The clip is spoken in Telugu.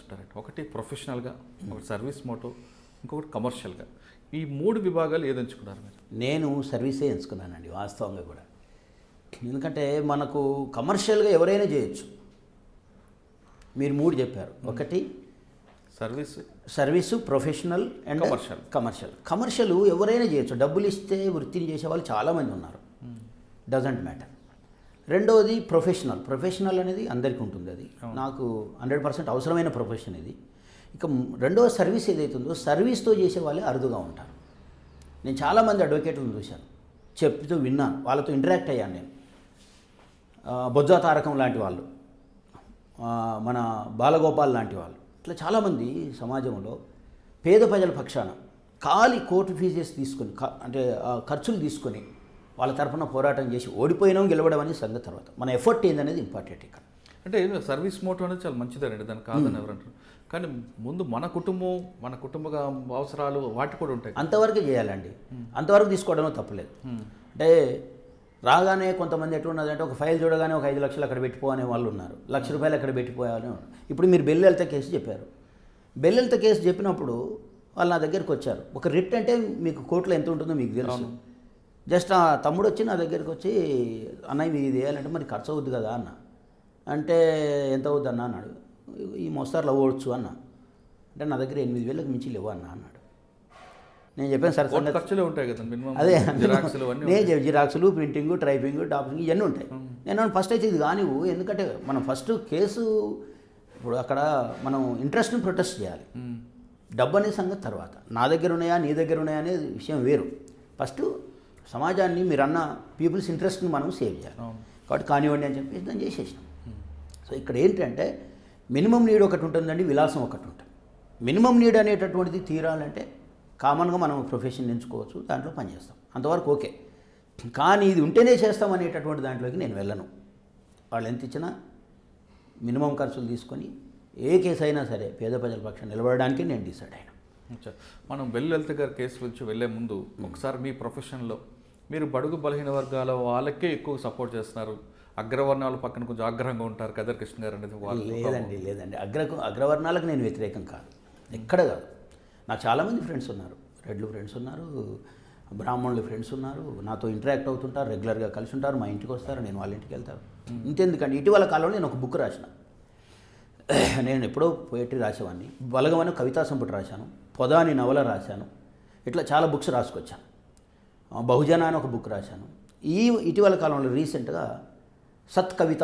ఎంచుకుంటారంటే ఒకటి ప్రొఫెషనల్గా, ఒకటి సర్వీస్ మోటో, ఇంకొకటి కమర్షియల్గా. ఈ 3 విభాగాలు ఏది ఎంచుకున్నారు మీరు? నేను సర్వీసే ఎంచుకున్నానండి వాస్తవంగా కూడా. ఎందుకంటే మనకు కమర్షియల్గా ఎవరైనా చేయొచ్చు. మీరు 3 చెప్పారు. ఒకటి సర్వీసు, ప్రొఫెషనల్ అండ్ కమర్షియల్ ఎవరైనా చేయొచ్చు. డబ్బులు ఇస్తే వృత్తిని చేసే వాళ్ళు చాలామంది ఉన్నారు. Doesn't matter. రెండవది ప్రొఫెషనల్ అనేది అందరికీ ఉంటుంది. అది నాకు 100% అవసరమైన ప్రొఫెషన్ ఇది. ఇక రెండవ సర్వీస్ ఏదైతుందో సర్వీస్తో చేసే వాళ్ళే అరుదుగా ఉంటారు. నేను చాలామంది అడ్వకేట్లను చూశాను, చెప్తూ విన్నాను, వాళ్ళతో ఇంటరాక్ట్ అయ్యాను నేను. బొజ్జా తారకం లాంటి వాళ్ళు, మన బాలగోపాల్ లాంటి వాళ్ళు, ఇట్లా చాలామంది సమాజంలో పేద ప్రజల పక్షాన ఖాళీ కోర్టు ఫీజెస్ తీసుకొని అంటే ఖర్చులు తీసుకొని వాళ్ళ తరఫున పోరాటం చేసి ఓడిపోయినాం గెలవడం అనేది సంగతి తర్వాత. మన ఎఫర్ట్ ఏందనేది ఇంపార్టెంట్ ఇక్కడ. అంటే సర్వీస్ మోటో అనేది చాలా మంచిదండి, దాన్ని కాదని ఎవరంటారు. కానీ ముందు మన కుటుంబ అవసరాలు వాటి కూడా ఉంటాయి. అంతవరకు చేయాలండి, అంతవరకు తీసుకోవడంలో తప్పలేదు. అంటే రాగానే కొంతమంది ఎట్లున్నదంటే ఒక ఫైల్ చూడగానే ఒక 5 లక్షలు అక్కడ పెట్టిపో అనే వాళ్ళు ఉన్నారు, ₹1,00,000 అక్కడ పెట్టిపోయాలని. ఇప్పుడు మీరు బెల్లెలత కేసు చెప్పారు. బెల్లెలత కేసు చెప్పినప్పుడు వాళ్ళు నా దగ్గరికి వచ్చారు. ఒక రిట్ అంటే మీకు కోర్టులో ఎంత ఉంటుందో మీకు తెలుసు. జస్ట్ ఆ తమ్ముడు వచ్చి నా దగ్గరికి వచ్చి, అన్నయ్య మీరు ఇది వేయాలంటే మరి ఖర్చు అవుద్ది కదా అన్న. అంటే ఎంత అవుద్ది అన్న అన్నాడు. ఈ మోస్తారులో అవ్వచ్చు అన్న. అంటే నా దగ్గర 8,000కి మించి లేవు అన్న అన్నాడు. నేను చెప్పాను సార్ ఖర్చులే ఉంటాయి కదా, అదే నేను జిరాక్సులు, ప్రింటింగ్, టైపింగ్, టాపింగ్ ఇవన్నీ ఉంటాయి. నేను ఫస్ట్ అయితే ఇది కానివ్వు, ఎందుకంటే మనం ఫస్ట్ కేసు ఇప్పుడు అక్కడ మనం ఇంట్రెస్ట్ని ప్రొటెస్ట్ చేయాలి. డబ్బు అనే సంగతి తర్వాత. నా దగ్గర ఉన్నాయా నీ దగ్గర ఉన్నాయా అనే విషయం వేరు. ఫస్ట్ సమాజాన్ని మీరన్న పీపుల్స్ ఇంట్రెస్ట్ని మనం సేవ్ చేయాలి. కాబట్టి కానివ్వండి అని చెప్పేసి దాన్ని చేసేసినాం. సో ఇక్కడ ఏంటంటే మినిమం నీడ్ ఒకటి ఉంటుందండి, విలాసం ఒకటి ఉంటుంది. మినిమం నీడ్ అనేటటువంటిది తీరాలంటే కామన్గా మనం ప్రొఫెషన్ ఎంచుకోవచ్చు, దాంట్లో పనిచేస్తాం, అంతవరకు ఓకే. కానీ ఇది ఉంటేనే చేస్తాం అనేటటువంటి దాంట్లోకి నేను వెళ్ళను. వాళ్ళు ఎంత ఇచ్చినా మినిమం ఖర్చులు తీసుకొని ఏ కేసు అయినా సరే పేద ప్రజల పక్షాన్ని నిలబడడానికి నేను డిసైడ్ అయినా. మనం వెల్లుల్లి గారి కేసు నుంచి వెళ్ళే ముందు ఒకసారి మీ ప్రొఫెషన్లో మీరు బడుగు బలహీన వర్గాల వాళ్ళకే ఎక్కువ సపోర్ట్ చేస్తున్నారు, అగ్రవర్ణాల పక్కన కొంచెం ఆగ్రహంగా ఉంటారు కదర్ కృష్ణ గారు అనేది వాళ్ళు. లేదండి అగ్రవర్ణాలకు నేను వ్యతిరేకం కాదు, ఎక్కడ కాదు. నాకు చాలామంది ఫ్రెండ్స్ ఉన్నారు, రెడ్లు ఫ్రెండ్స్ ఉన్నారు, బ్రాహ్మణులు ఫ్రెండ్స్ ఉన్నారు, నాతో ఇంటరాక్ట్ అవుతుంటారు, రెగ్యులర్గా కలిసి ఉంటారు, మా ఇంటికి వస్తారు, నేను వాళ్ళ ఇంటికి వెళ్తాను. ఇంతెందుకండి ఇటీవల కాలంలో నేను ఒక బుక్ రాసిన. నేను ఎప్పుడో పోయిటరీ రాసేవాడిని, బలగమని కవితా సంపుటి రాశాను, పొదాని నవల రాశాను, ఇట్లా చాలా బుక్స్ రాసుకొచ్చాను. బహుజన అని ఒక బుక్ రాశాను. ఇటీవల కాలంలో రీసెంట్గా సత్ కవిత